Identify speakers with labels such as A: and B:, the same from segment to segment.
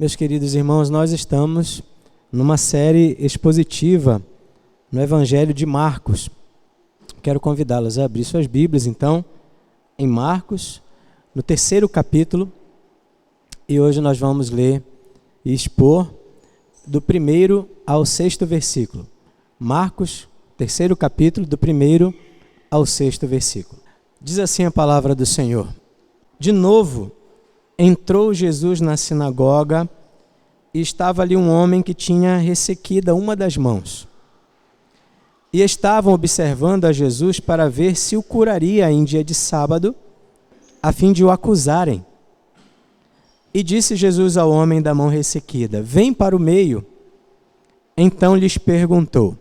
A: Meus queridos irmãos, nós estamos numa série expositiva no Evangelho de Marcos. Quero convidá-los a abrir suas Bíblias, então, em Marcos, no 3º capítulo, e hoje nós vamos ler e expor do 1º ao 6º versículo. Marcos, 3º capítulo, do 1º ao 6º versículo. Diz assim a palavra do Senhor: De novo, entrou Jesus na sinagoga e estava ali um homem que tinha ressequida uma das mãos. E estavam observando a Jesus para ver se o curaria em dia de sábado, a fim de o acusarem. E disse Jesus ao homem da mão ressequida: Vem para o meio. Então lhes perguntou: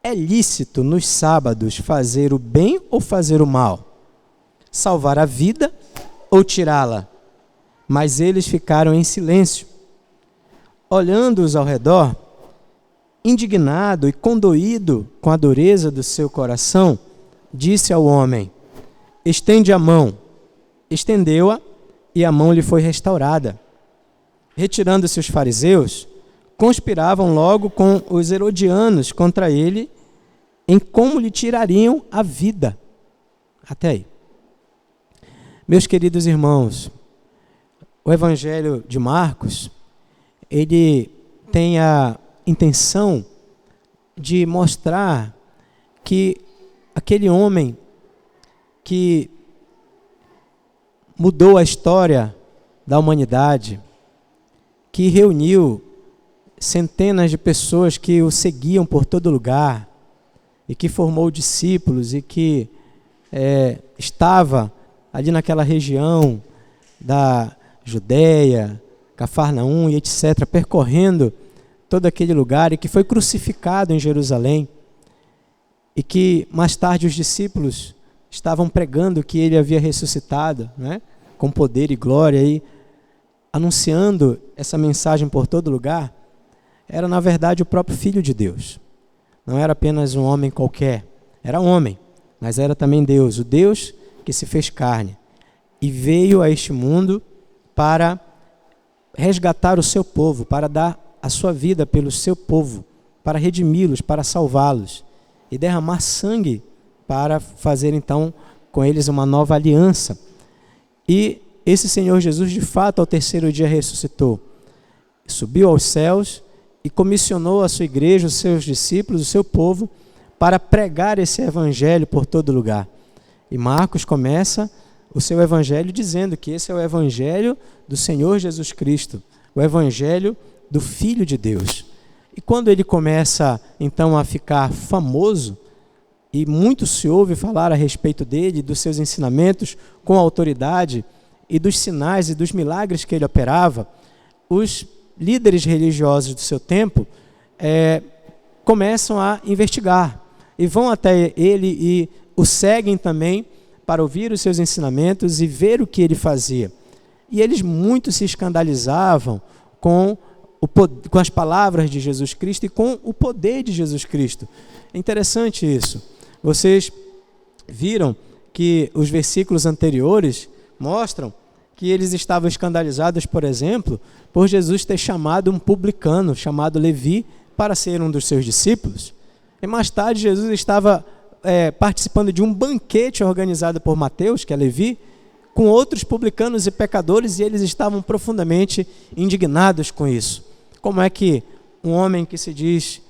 A: É lícito nos sábados fazer o bem ou fazer o mal? Salvar a vida ou tirá-la? Mas eles ficaram em silêncio. Olhando-os ao redor, indignado e condoído com a dureza do seu coração, disse ao homem: Estende a mão. Estendeu-a e a mão lhe foi restaurada. Retirando-se os fariseus, conspiravam logo com os herodianos contra ele em como lhe tirariam a vida. Até aí. Meus queridos irmãos, o Evangelho de Marcos, ele tem a intenção de mostrar que aquele homem que mudou a história da humanidade, que reuniu centenas de pessoas que o seguiam por todo lugar, e que formou discípulos, e que estava ali naquela região da Judeia, Cafarnaum e etc., percorrendo todo aquele lugar, e que foi crucificado em Jerusalém, e que mais tarde os discípulos estavam pregando que ele havia ressuscitado, né, com poder e glória, e anunciando essa mensagem por todo lugar. Era na verdade o próprio Filho de Deus. Não era apenas um homem qualquer, era homem, mas era também Deus, o Deus que se fez carne e veio a este mundo para resgatar o seu povo, para dar a sua vida pelo seu povo, para redimi-los, para salvá-los e derramar sangue para fazer então com eles uma nova aliança. E esse Senhor Jesus, de fato, ao 3º dia ressuscitou, subiu aos céus e comissionou a sua igreja, os seus discípulos, o seu povo, para pregar esse evangelho por todo lugar. E Marcos começa o seu evangelho dizendo que esse é o evangelho do Senhor Jesus Cristo, o evangelho do Filho de Deus. E quando ele começa então a ficar famoso, e muito se ouve falar a respeito dele, dos seus ensinamentos com autoridade, e dos sinais e dos milagres que ele operava, os líderes religiosos do seu tempo começam a investigar e vão até ele e o seguem também para ouvir os seus ensinamentos e ver o que ele fazia. E eles muito se escandalizavam com as palavras de Jesus Cristo e com o poder de Jesus Cristo. É interessante isso. Vocês viram que os versículos anteriores mostram que eles estavam escandalizados, por exemplo, por Jesus ter chamado um publicano, chamado Levi, para ser um dos seus discípulos. E mais tarde Jesus estava participando de um banquete organizado por Mateus, que é Levi, com outros publicanos e pecadores, e eles estavam profundamente indignados com isso. Como é que um homem que se diz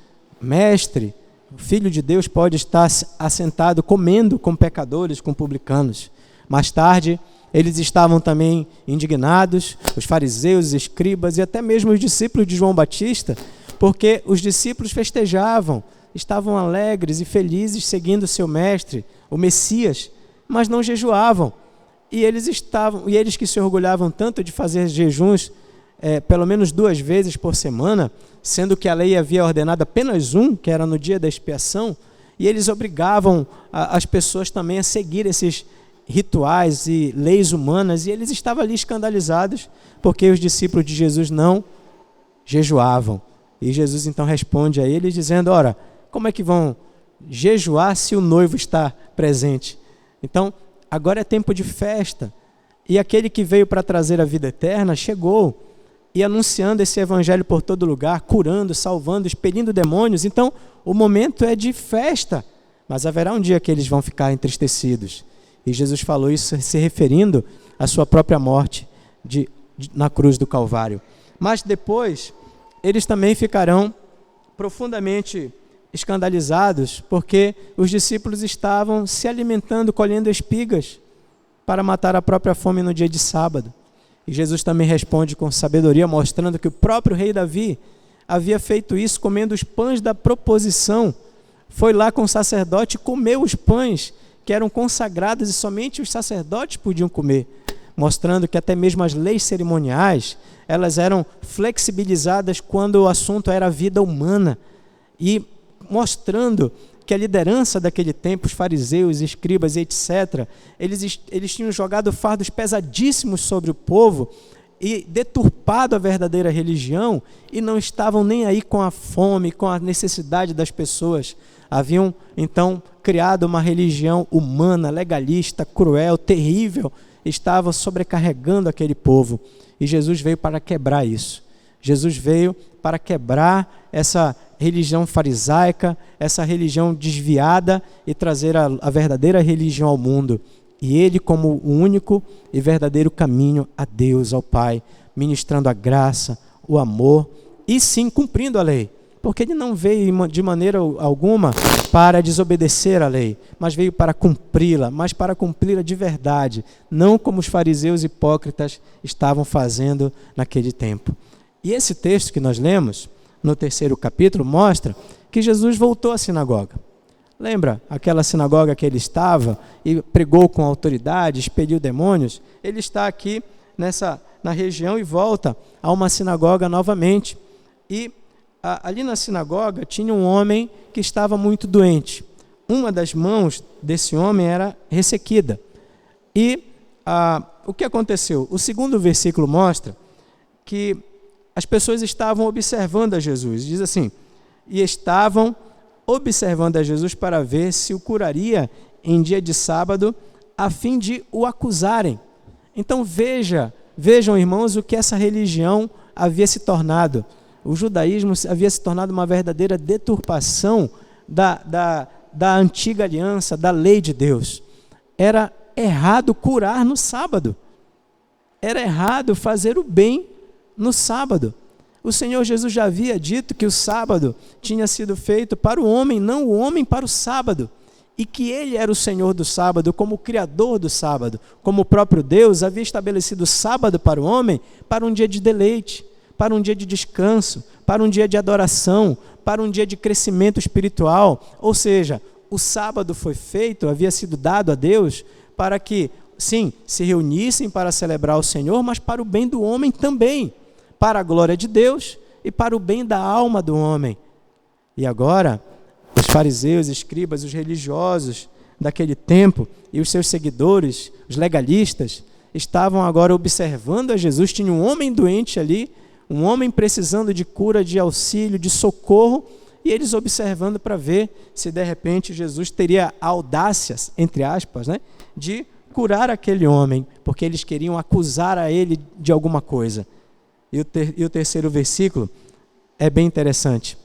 A: mestre, Filho de Deus, pode estar assentado comendo com pecadores, com publicanos? Mais tarde, eles estavam também indignados, os fariseus, os escribas e até mesmo os discípulos de João Batista, porque os discípulos festejavam, estavam alegres e felizes seguindo seu mestre, o Messias, mas não jejuavam. E eles que se orgulhavam tanto de fazer jejuns pelo menos 2 vezes por semana, sendo que a lei havia ordenado apenas um, que era no dia da expiação, e eles obrigavam as pessoas também a seguir esses rituais e leis humanas, e eles estavam ali escandalizados porque os discípulos de Jesus não jejuavam. E Jesus então responde a eles dizendo: ora, como é que vão jejuar se o noivo está presente? Então, agora é tempo de festa, e aquele que veio para trazer a vida eterna chegou, e anunciando esse evangelho por todo lugar, curando, salvando, expelindo demônios. Então, o momento é de festa, mas haverá um dia que eles vão ficar entristecidos. E Jesus falou isso se referindo à sua própria morte na cruz do Calvário. Mas depois, eles também ficarão profundamente escandalizados, porque os discípulos estavam se alimentando, colhendo espigas, para matar a própria fome no dia de sábado. E Jesus também responde com sabedoria, mostrando que o próprio rei Davi havia feito isso, comendo os pães da proposição. Foi lá com o sacerdote e comeu os pães que eram consagrados e somente os sacerdotes podiam comer, mostrando que até mesmo as leis cerimoniais, elas eram flexibilizadas quando o assunto era a vida humana, e mostrando que a liderança daquele tempo, os fariseus, escribas e etc., eles tinham jogado fardos pesadíssimos sobre o povo e deturpado a verdadeira religião, e não estavam nem aí com a fome, com a necessidade das pessoas. Haviam, então, criado uma religião humana, legalista, cruel, terrível, estavam sobrecarregando aquele povo. E Jesus veio para quebrar isso. Jesus veio para quebrar essa religião farisaica, essa religião desviada, e trazer a verdadeira religião ao mundo. E ele como o único e verdadeiro caminho a Deus, ao Pai, ministrando a graça, o amor, e sim cumprindo a lei. Porque ele não veio de maneira alguma para desobedecer a lei, mas veio para cumpri-la, mas para cumpri-la de verdade, não como os fariseus hipócritas estavam fazendo naquele tempo. E esse texto que nós lemos, no 3º capítulo, mostra que Jesus voltou à sinagoga. Lembra aquela sinagoga que ele estava e pregou com autoridade, expeliu demônios? Ele está aqui na região e volta a uma sinagoga novamente. E ali na sinagoga tinha um homem que estava muito doente. Uma das mãos desse homem era ressequida. E o que aconteceu? O 2º versículo mostra que as pessoas estavam observando a Jesus. Diz assim: e estavam observando a Jesus para ver se o curaria em dia de sábado, a fim de o acusarem. Então vejam, irmãos, o que essa religião havia se tornado. O judaísmo havia se tornado uma verdadeira deturpação da antiga aliança, da lei de Deus. Era errado curar no sábado. Era errado fazer o bem no sábado. O Senhor Jesus já havia dito que o sábado tinha sido feito para o homem, não o homem para o sábado. E que ele era o Senhor do sábado, como o Criador do sábado. Como o próprio Deus havia estabelecido o sábado para o homem, para um dia de deleite, para um dia de descanso, para um dia de adoração, para um dia de crescimento espiritual. Ou seja, o sábado foi feito, havia sido dado a Deus para que, sim, se reunissem para celebrar o Senhor, mas para o bem do homem também, para a glória de Deus e para o bem da alma do homem. E agora, os fariseus, escribas, os religiosos daquele tempo e os seus seguidores, os legalistas, estavam agora observando a Jesus. Tinha um homem doente ali, um homem precisando de cura, de auxílio, de socorro, e eles observando para ver se de repente Jesus teria audácias, entre aspas, de curar aquele homem, porque eles queriam acusar a ele de alguma coisa. E o 3º versículo é bem interessante.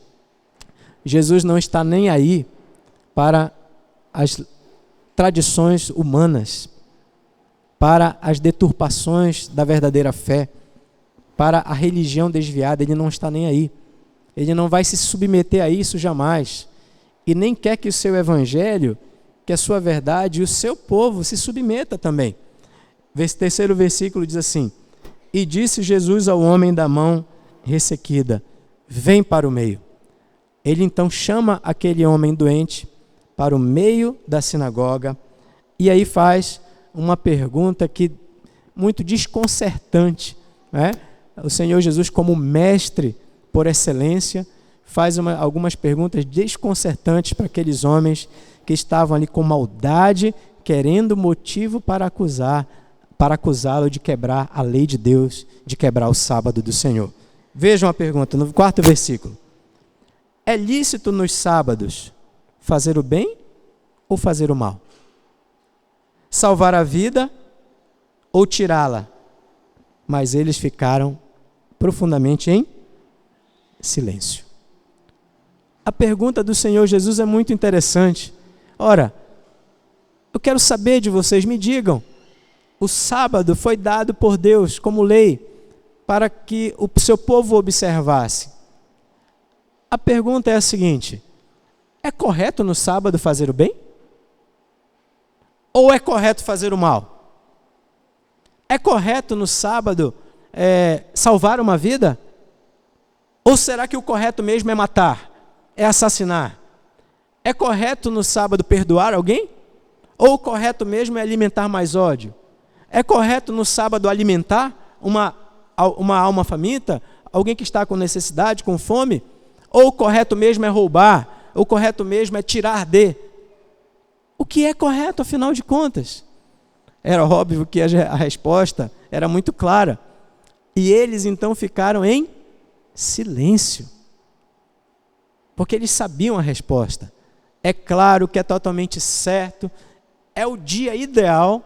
A: Jesus não está nem aí para as tradições humanas, para as deturpações da verdadeira fé, para a religião desviada. Ele não está nem aí. Ele não vai se submeter a isso jamais. E nem quer que o seu evangelho, que a sua verdade e o seu povo se submeta também. O 3º versículo diz assim: e disse Jesus ao homem da mão ressequida: vem para o meio. Ele então chama aquele homem doente para o meio da sinagoga e aí faz uma pergunta que muito desconcertante, O Senhor Jesus, como mestre por excelência, faz algumas perguntas desconcertantes para aqueles homens que estavam ali com maldade, querendo motivo para acusá-lo de quebrar a lei de Deus, de quebrar o sábado do Senhor. Vejam a pergunta no 4º versículo: é lícito nos sábados fazer o bem ou fazer o mal? Salvar a vida ou tirá-la? Mas eles ficaram profundamente em silêncio. A pergunta do Senhor Jesus é muito interessante. Ora, eu quero saber de vocês, me digam, o sábado foi dado por Deus como lei para que o seu povo observasse. A pergunta é a seguinte: é correto no sábado fazer o bem? Ou é correto fazer o mal? É correto no sábado salvar uma vida? Ou será que o correto mesmo é matar? É assassinar? É correto no sábado perdoar alguém? Ou o correto mesmo é alimentar mais ódio? É correto no sábado alimentar uma alma faminta? Alguém que está com necessidade, com fome? Ou o correto mesmo é roubar? O correto mesmo é tirar de? O que é correto, afinal de contas? Era óbvio que a resposta era muito clara. E eles então ficaram em silêncio. Porque eles sabiam a resposta. É claro que é totalmente certo. É o dia ideal,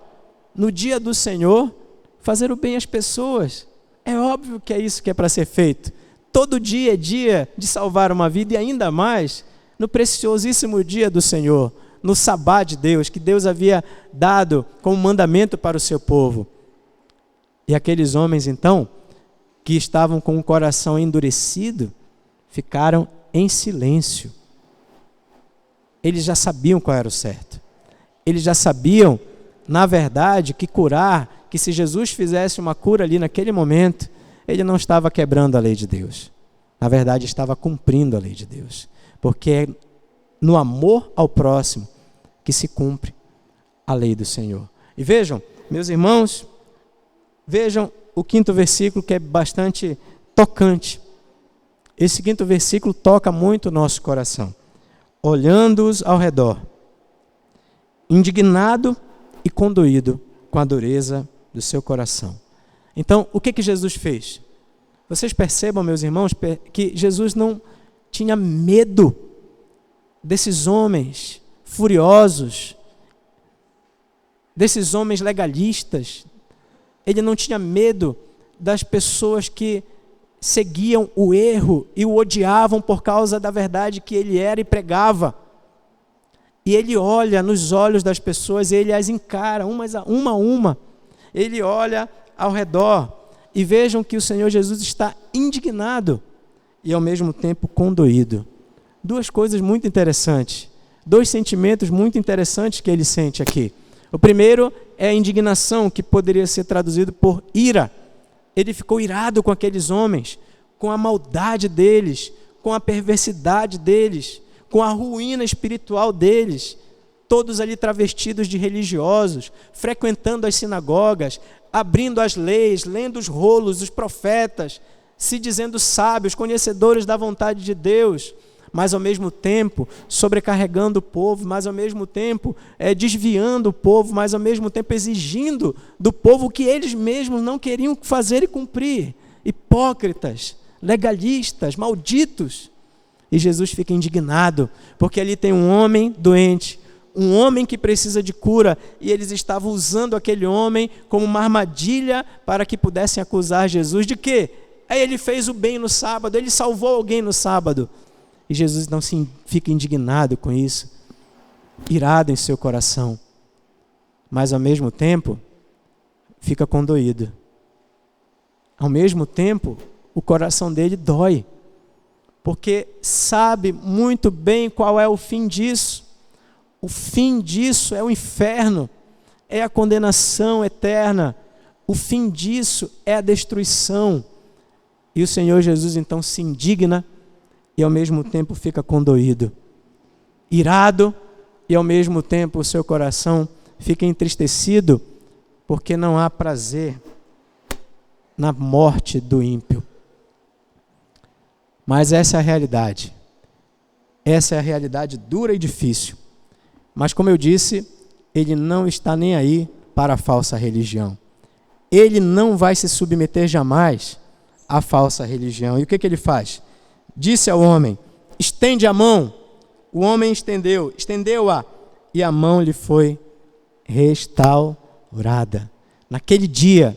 A: no dia do Senhor, fazer o bem às pessoas. É óbvio que é isso que é para ser feito. Todo dia é dia de salvar uma vida, e ainda mais no preciosíssimo dia do Senhor, no sabá de Deus, que Deus havia dado como mandamento para o seu povo. E aqueles homens, então, que estavam com o coração endurecido, ficaram em silêncio. Eles já sabiam qual era o certo. Eles já sabiam, na verdade, que se Jesus fizesse uma cura ali naquele momento, ele não estava quebrando a lei de Deus. Na verdade, estava cumprindo a lei de Deus. Porque é no amor ao próximo que se cumpre a lei do Senhor. E vejam, meus irmãos, vejam o 5º versículo, que é bastante tocante. Esse 5º versículo toca muito o nosso coração. Olhando-os ao redor, indignado e condoído com a dureza do seu coração. Então, o que Jesus fez? Vocês percebam, meus irmãos, que Jesus não tinha medo desses homens furiosos, desses homens legalistas. Ele não tinha medo das pessoas que seguiam o erro e o odiavam por causa da verdade que ele era e pregava. E ele olha nos olhos das pessoas, ele as encara uma a uma. Ele olha ao redor e vejam que o Senhor Jesus está indignado e ao mesmo tempo condoído. Duas coisas muito interessantes, dois sentimentos muito interessantes que ele sente aqui. O primeiro é a indignação, que poderia ser traduzido por ira. Ele ficou irado com aqueles homens, com a maldade deles, com a perversidade deles, com a ruína espiritual deles, todos ali travestidos de religiosos, frequentando as sinagogas, abrindo as leis, lendo os rolos, os profetas, se dizendo sábios, conhecedores da vontade de Deus, mas ao mesmo tempo sobrecarregando o povo, mas ao mesmo tempo desviando o povo, mas ao mesmo tempo exigindo do povo o que eles mesmos não queriam fazer e cumprir. Hipócritas, legalistas, malditos. E Jesus fica indignado, porque ali tem um homem doente, um homem que precisa de cura, e eles estavam usando aquele homem como uma armadilha para que pudessem acusar Jesus de quê? Aí ele fez o bem no sábado, ele salvou alguém no sábado. E Jesus não fica indignado com isso, irado em seu coração, mas ao mesmo tempo fica condoído. Ao mesmo tempo, o coração dele dói, porque sabe muito bem qual é o fim disso. O fim disso é o inferno, é a condenação eterna. O fim disso é a destruição. E o Senhor Jesus então se indigna e ao mesmo tempo fica condoído, irado, e ao mesmo tempo o seu coração fica entristecido, porque não há prazer na morte do ímpio. Mas essa é a realidade. Essa é a realidade dura e difícil. Mas como eu disse, ele não está nem aí para a falsa religião. Ele não vai se submeter jamais à falsa religião. E o que ele faz? Disse ao homem, estende a mão. O homem estendeu-a, e a mão lhe foi restaurada. Naquele dia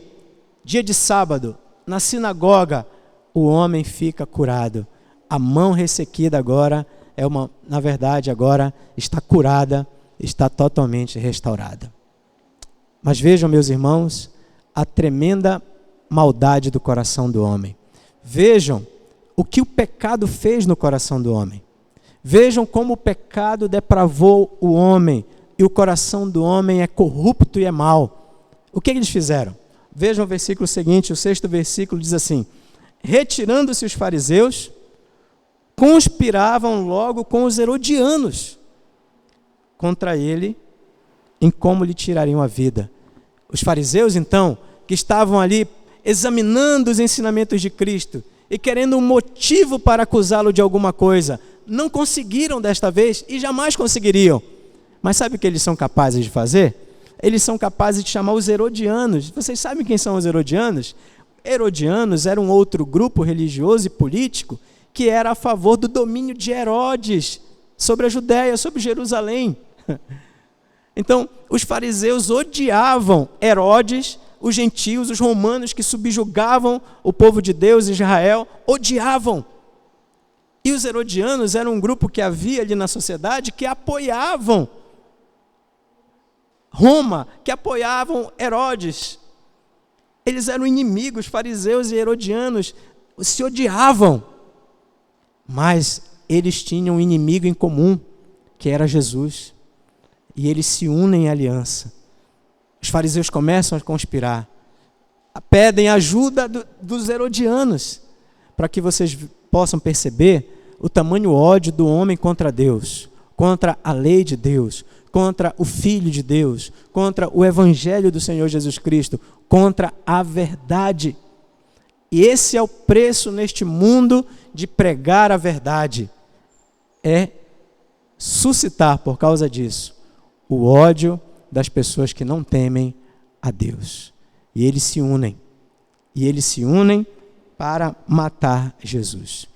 A: de sábado, na sinagoga, o homem fica curado. A mão ressequida agora agora está curada, está totalmente restaurada. Mas vejam, meus irmãos, a tremenda maldade do coração do homem. Vejam o que o pecado fez no coração do homem. Vejam como o pecado depravou o homem e o coração do homem é corrupto e é mau. O que eles fizeram? Vejam o versículo seguinte, o 6º versículo diz assim: retirando-se os fariseus, conspiravam logo com os herodianos contra ele, em como lhe tirariam a vida. Os fariseus, então, que estavam ali examinando os ensinamentos de Cristo e querendo um motivo para acusá-lo de alguma coisa, não conseguiram desta vez e jamais conseguiriam. Mas sabe o que eles são capazes de fazer? Eles são capazes de chamar os herodianos. Vocês sabem quem são os herodianos? Herodianos era um outro grupo religioso e político que era a favor do domínio de Herodes sobre a Judéia, sobre Jerusalém. Então, os fariseus odiavam Herodes, os gentios, os romanos que subjugavam o povo de Deus, Israel, odiavam. E os herodianos eram um grupo que havia ali na sociedade que apoiavam Roma, que apoiavam Herodes. Eles eram inimigos, fariseus e herodianos, se odiavam. Mas eles tinham um inimigo em comum, que era Jesus. E eles se unem em aliança. Os fariseus começam a conspirar. Pedem ajuda dos herodianos, para que vocês possam perceber o tamanho ódio do homem contra Deus, contra a lei de Deus, contra o Filho de Deus, contra o Evangelho do Senhor Jesus Cristo, contra a verdade. E esse é o preço neste mundo de pregar a verdade. É suscitar, por causa disso, o ódio das pessoas que não temem a Deus. E eles se unem. E eles se unem para matar Jesus.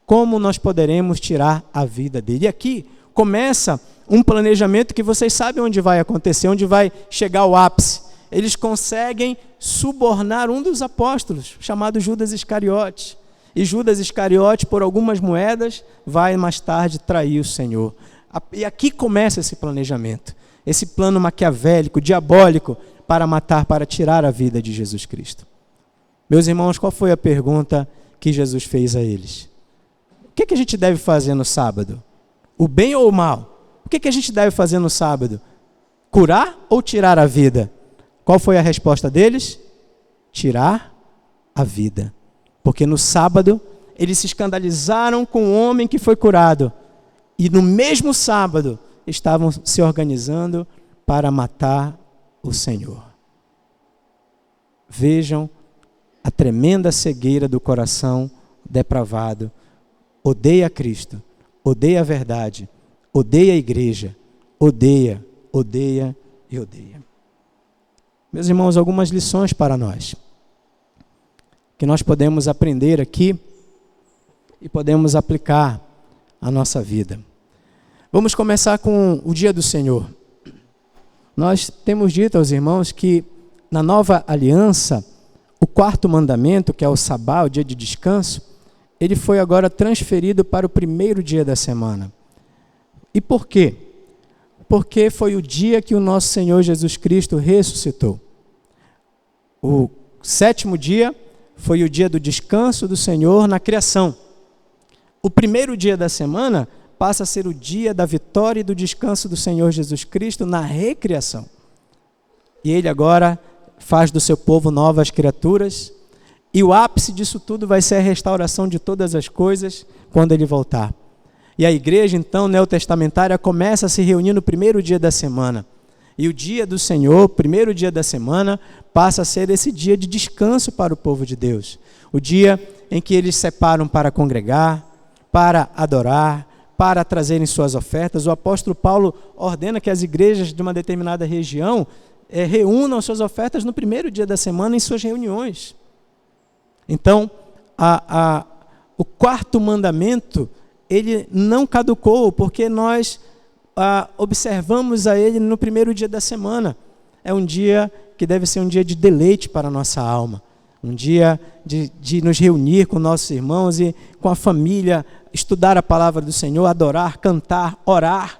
A: Como nós poderemos tirar a vida dele? E aqui começa um planejamento que vocês sabem onde vai acontecer, onde vai chegar o ápice. Eles conseguem subornar um dos apóstolos, chamado Judas Iscariote. E Judas Iscariote, por algumas moedas, vai mais tarde trair o Senhor. E aqui começa esse planejamento, esse plano maquiavélico, diabólico, para matar, para tirar a vida de Jesus Cristo. Meus irmãos, qual foi a pergunta que Jesus fez a eles? O que a gente deve fazer no sábado? O bem ou o mal? O que a gente deve fazer no sábado? Curar ou tirar a vida? Qual foi a resposta deles? Tirar a vida. Porque no sábado, eles se escandalizaram com o homem que foi curado. E no mesmo sábado, estavam se organizando para matar o Senhor. Vejam a tremenda cegueira do coração depravado. Odeia Cristo, odeia a verdade, odeia a igreja, odeia, odeia e odeia. Meus irmãos, algumas lições para nós, que nós podemos aprender aqui e podemos aplicar à nossa vida. Vamos começar com o dia do Senhor. Nós temos dito aos irmãos que na nova aliança, o 4º mandamento, que é o sabá, o dia de descanso, ele foi agora transferido para o 1º dia da semana. E por quê? Porque foi o dia que o nosso Senhor Jesus Cristo ressuscitou. O 7º dia foi o dia do descanso do Senhor na criação. O 1º dia da semana passa a ser o dia da vitória e do descanso do Senhor Jesus Cristo na recriação. E Ele agora faz do seu povo novas criaturas, e o ápice disso tudo vai ser a restauração de todas as coisas quando Ele voltar. E a igreja, então, neotestamentária, começa a se reunir no 1º dia da semana. E o dia do Senhor, 1º dia da semana, passa a ser esse dia de descanso para o povo de Deus. O dia em que eles separam para congregar, para adorar, para trazerem suas ofertas. O apóstolo Paulo ordena que as igrejas de uma determinada região reúnam suas ofertas no 1º dia da semana em suas reuniões. Então, o 4º mandamento, ele não caducou, porque nós observamos a ele no 1º dia da semana. É um dia que deve ser um dia de deleite para a nossa alma. um dia de nos reunir com nossos irmãos e com a família, estudar a palavra do Senhor, adorar, cantar, orar.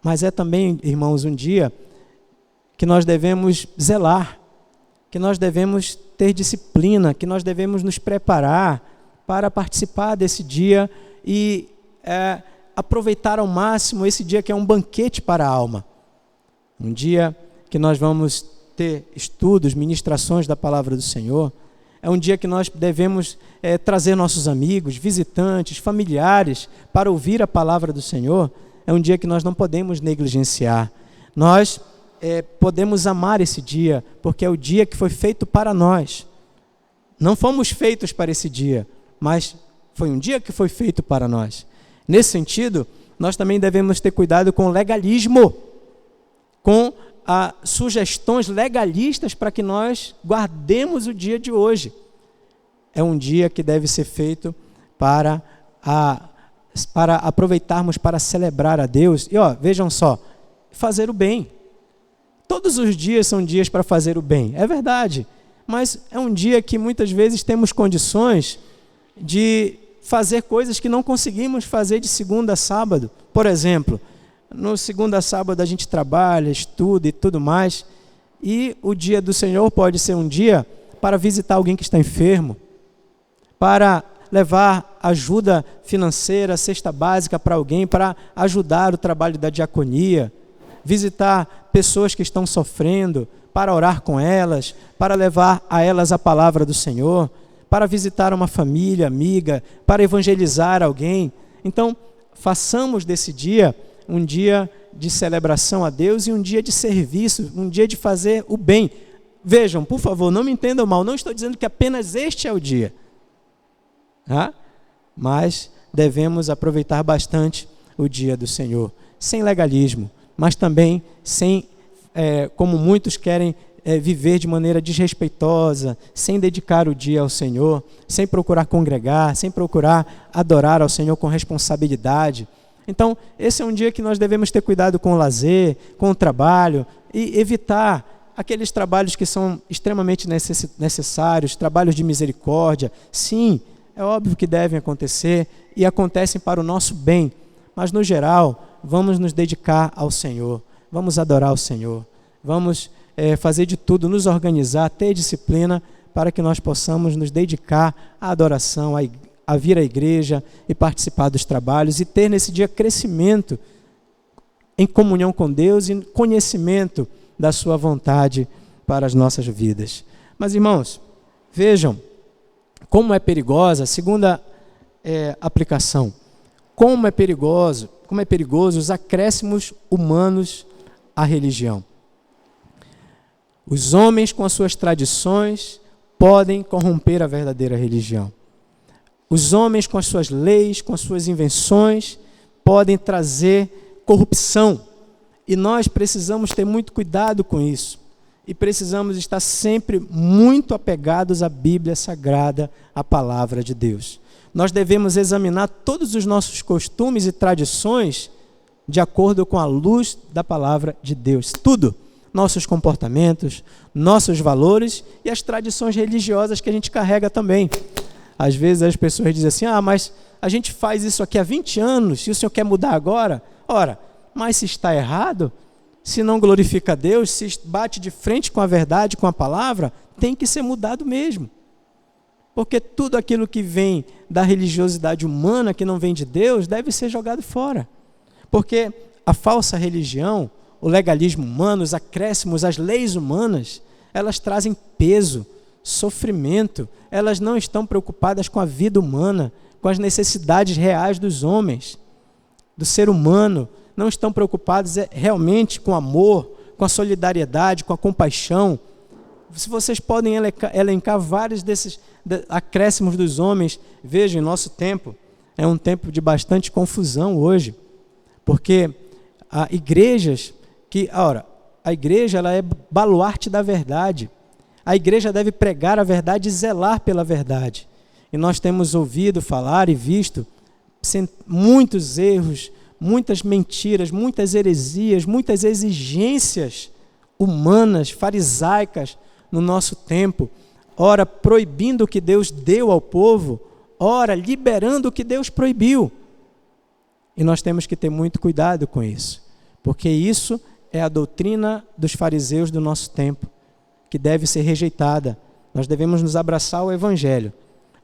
A: Mas é também, irmãos, um dia que nós devemos zelar, que nós devemos ter disciplina, que nós devemos nos preparar para participar desse dia e aproveitar ao máximo esse dia que é um banquete para a alma. Um dia que nós vamos ter estudos, ministrações da palavra do Senhor. É um dia que nós devemos trazer nossos amigos, visitantes, familiares para ouvir a palavra do Senhor. É um dia que nós não podemos negligenciar. Nós podemos amar esse dia, porque é o dia que foi feito para nós. Não fomos feitos para esse dia, mas foi um dia que foi feito para nós. Nesse sentido, nós também devemos ter cuidado com o legalismo, com sugestões legalistas para que nós guardemos o dia de hoje. É um dia que deve ser feito para aproveitarmos para celebrar a Deus. E vejam só, fazer o bem. Todos os dias são dias para fazer o bem, é verdade. Mas é um dia que muitas vezes temos condições de fazer coisas que não conseguimos fazer de segunda a sábado. Por exemplo, no segunda a sábado a gente trabalha, estuda e tudo mais, e o dia do Senhor pode ser um dia para visitar alguém que está enfermo, para levar ajuda financeira, cesta básica para alguém, para ajudar o trabalho da diaconia, visitar pessoas que estão sofrendo, para orar com elas, para levar a elas a palavra do Senhor, para visitar uma família, amiga, para evangelizar alguém. Então, façamos desse dia um dia de celebração a Deus e um dia de serviço, um dia de fazer o bem. Vejam, por favor, não me entendam mal, não estou dizendo que apenas este é o dia. Mas devemos aproveitar bastante o dia do Senhor, sem legalismo, mas também sem, como muitos querem viver de maneira desrespeitosa, sem dedicar o dia ao Senhor, sem procurar congregar, sem procurar adorar ao Senhor com responsabilidade. Então, esse é um dia que nós devemos ter cuidado com o lazer, com o trabalho, e evitar aqueles trabalhos que são extremamente necessários, trabalhos de misericórdia. Sim, é óbvio que devem acontecer e acontecem para o nosso bem, mas no geral, vamos nos dedicar ao Senhor, vamos adorar o Senhor, vamos fazer de tudo, nos organizar, ter disciplina para que nós possamos nos dedicar à adoração, a vir à igreja e participar dos trabalhos e ter nesse dia crescimento em comunhão com Deus e conhecimento da sua vontade para as nossas vidas. Mas, irmãos, vejam como é perigosa, segunda aplicação, como é perigoso os acréscimos humanos à religião. Os homens com as suas tradições podem corromper a verdadeira religião. Os homens com as suas leis, com as suas invenções, podem trazer corrupção. E nós precisamos ter muito cuidado com isso. E precisamos estar sempre muito apegados à Bíblia Sagrada, à Palavra de Deus. Nós devemos examinar todos os nossos costumes e tradições de acordo com a luz da Palavra de Deus. Tudo. Nossos comportamentos, nossos valores e as tradições religiosas que a gente carrega também. Às vezes as pessoas dizem assim, mas a gente faz isso aqui há 20 anos e o senhor quer mudar agora? Ora, mas se está errado, se não glorifica a Deus, se bate de frente com a verdade, com a palavra, tem que ser mudado mesmo. Porque tudo aquilo que vem da religiosidade humana, que não vem de Deus, deve ser jogado fora. Porque a falsa religião, o legalismo humano, os acréscimos, as leis humanas, elas trazem peso, sofrimento, elas não estão preocupadas com a vida humana, com as necessidades reais dos homens, do ser humano, não estão preocupados realmente com o amor, com a solidariedade, com a compaixão. Se vocês podem elencar vários desses acréscimos dos homens, vejam, em nosso tempo, é um tempo de bastante confusão hoje, porque há igrejas que, a igreja ela é baluarte da verdade. A igreja deve pregar a verdade e zelar pela verdade. E nós temos ouvido falar e visto muitos erros, muitas mentiras, muitas heresias, muitas exigências humanas, farisaicas no nosso tempo, ora proibindo o que Deus deu ao povo, ora liberando o que Deus proibiu. E nós temos que ter muito cuidado com isso, porque isso é a doutrina dos fariseus do nosso tempo, que deve ser rejeitada. Nós devemos nos abraçar ao Evangelho.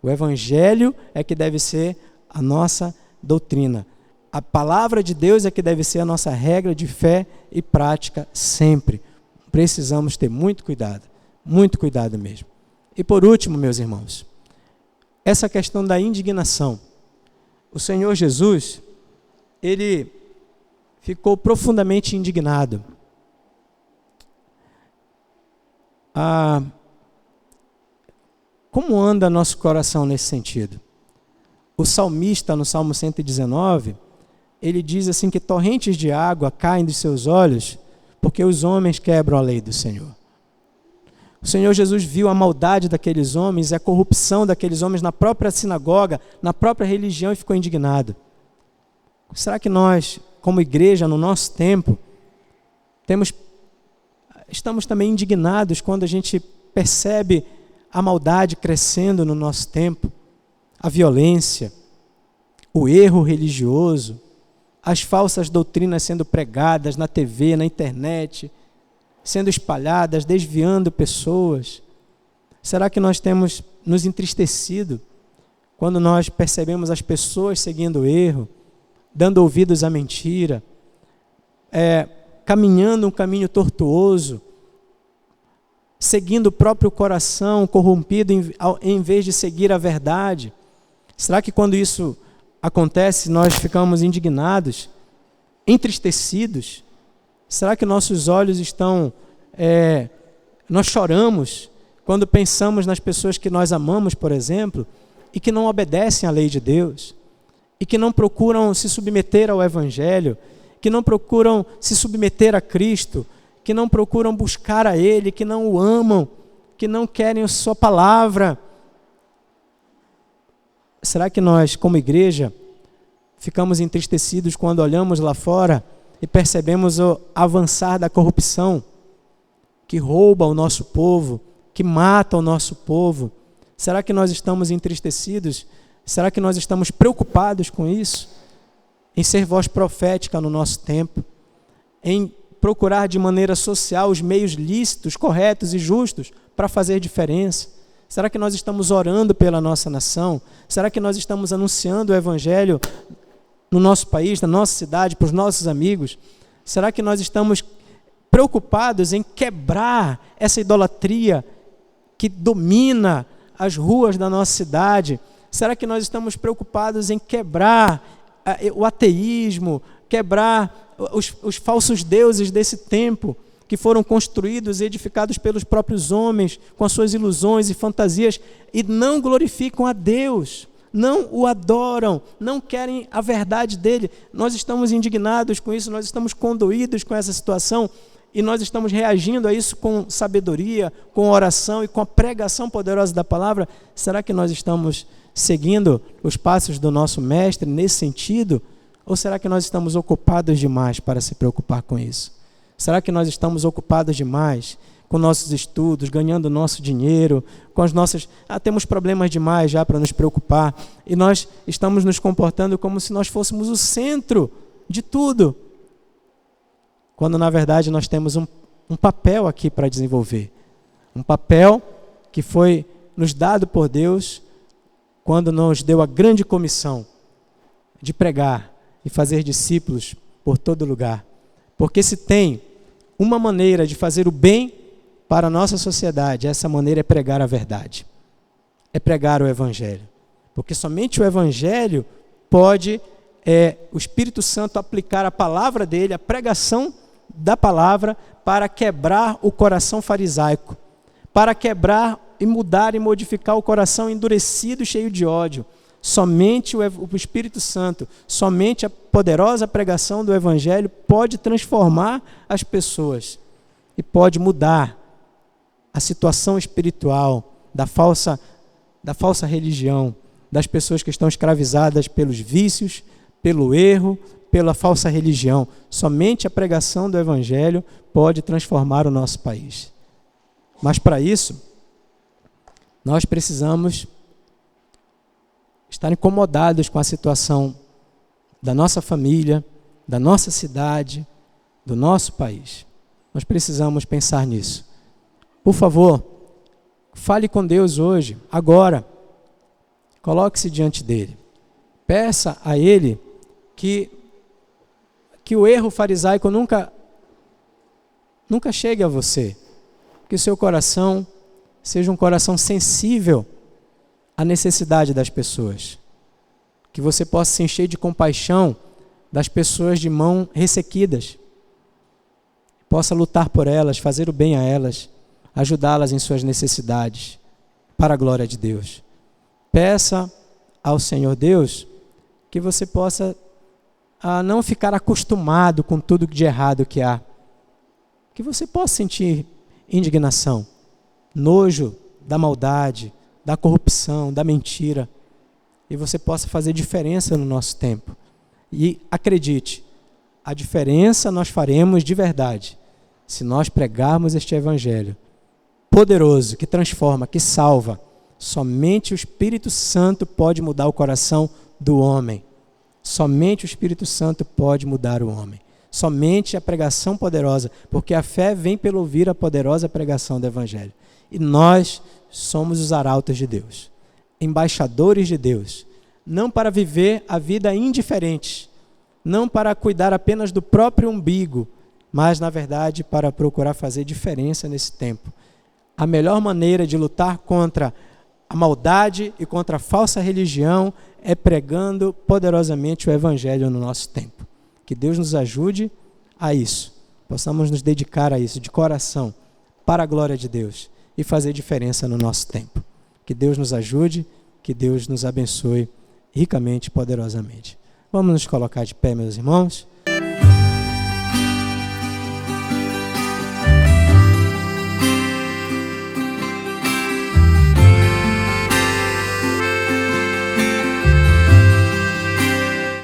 A: O Evangelho é que deve ser a nossa doutrina. A palavra de Deus é que deve ser a nossa regra de fé e prática sempre. Precisamos ter muito cuidado mesmo. E por último, meus irmãos, essa questão da indignação. O Senhor Jesus, ele ficou profundamente indignado. Como anda nosso coração nesse sentido? O salmista, no Salmo 119, ele diz assim que torrentes de água caem dos seus olhos porque os homens quebram a lei do Senhor. O Senhor Jesus viu a maldade daqueles homens e a corrupção daqueles homens na própria sinagoga, na própria religião, e ficou indignado. Será que nós, como igreja, no nosso tempo, estamos também indignados quando a gente percebe a maldade crescendo no nosso tempo, a violência, o erro religioso, as falsas doutrinas sendo pregadas na TV, na internet, sendo espalhadas, desviando pessoas? Será que nós temos nos entristecido quando nós percebemos as pessoas seguindo o erro, dando ouvidos à mentira, caminhando um caminho tortuoso, seguindo o próprio coração corrompido em vez de seguir a verdade? Será que quando isso acontece nós ficamos indignados, entristecidos? Será que nossos olhos estão... nós choramos quando pensamos nas pessoas que nós amamos, por exemplo, e que não obedecem à lei de Deus, e que não procuram se submeter ao Evangelho, que não procuram se submeter a Cristo, que não procuram buscar a Ele, que não o amam, que não querem a sua palavra? Será que nós, como igreja, ficamos entristecidos quando olhamos lá fora e percebemos o avançar da corrupção, que rouba o nosso povo, que mata o nosso povo? Será que nós estamos entristecidos? Será que nós estamos preocupados com isso? Em ser voz profética no nosso tempo, em procurar de maneira social os meios lícitos, corretos e justos para fazer diferença? Será que nós estamos orando pela nossa nação? Será que nós estamos anunciando o Evangelho no nosso país, na nossa cidade, para os nossos amigos? Será que nós estamos preocupados em quebrar essa idolatria que domina as ruas da nossa cidade? Será que nós estamos preocupados em quebrar o ateísmo, quebrar os falsos deuses desse tempo, que foram construídos e edificados pelos próprios homens, com as suas ilusões e fantasias, e não glorificam a Deus, não o adoram, não querem a verdade dele? Nós estamos indignados com isso, nós estamos condoídos com essa situação, e nós estamos reagindo a isso com sabedoria, com oração e com a pregação poderosa da palavra. Será que nós estamos seguindo os passos do nosso mestre nesse sentido? Ou será que nós estamos ocupados demais para se preocupar com isso? Será que nós estamos ocupados demais com nossos estudos, ganhando nosso dinheiro, com as nossas... temos problemas demais já para nos preocupar, e nós estamos nos comportando como se nós fôssemos o centro de tudo, quando na verdade nós temos um papel aqui para desenvolver, um papel que foi nos dado por Deus quando nos deu a grande comissão de pregar e fazer discípulos por todo lugar. Porque se tem uma maneira de fazer o bem para a nossa sociedade, essa maneira é pregar a verdade, é pregar o Evangelho. Porque somente o Evangelho pode, o Espírito Santo aplicar a palavra dele, a pregação da palavra, para quebrar o coração farisaico, para quebrar e mudar e modificar o coração endurecido, cheio de ódio. Somente o Espírito Santo, somente a poderosa pregação do Evangelho pode transformar as pessoas e pode mudar a situação espiritual da falsa religião, das pessoas que estão escravizadas pelos vícios, pelo erro, pela falsa religião. Somente a pregação do Evangelho pode transformar o nosso país. Mas para isso, Nós precisamos estar incomodados com a situação da nossa família, da nossa cidade, do nosso país. Nós precisamos pensar nisso. Por favor, fale com Deus hoje, agora. Coloque-se diante dele. Peça a ele que o erro farisaico nunca chegue a você. Que o seu coração seja um coração sensível à necessidade das pessoas. Que você possa se encher de compaixão das pessoas de mãos ressequidas. Possa lutar por elas, fazer o bem a elas, ajudá-las em suas necessidades, para a glória de Deus. Peça ao Senhor Deus que você possa não ficar acostumado com tudo de errado que há. Que você possa sentir indignação, nojo da maldade, da corrupção, da mentira. E você possa fazer diferença no nosso tempo. E acredite, a diferença nós faremos de verdade se nós pregarmos este evangelho poderoso, que transforma, que salva. Somente o Espírito Santo pode mudar o coração do homem. Somente o Espírito Santo pode mudar o homem. Somente a pregação poderosa, porque a fé vem pelo ouvir a poderosa pregação do evangelho. E nós somos os arautos de Deus, embaixadores de Deus, não para viver a vida indiferente, não para cuidar apenas do próprio umbigo, mas, na verdade, para procurar fazer diferença nesse tempo. A melhor maneira de lutar contra a maldade e contra a falsa religião é pregando poderosamente o evangelho no nosso tempo. Que Deus nos ajude a isso, possamos nos dedicar a isso de coração, para a glória de Deus e fazer diferença no nosso tempo. Que Deus nos ajude, que Deus nos abençoe ricamente e poderosamente. Vamos nos colocar de pé, meus irmãos.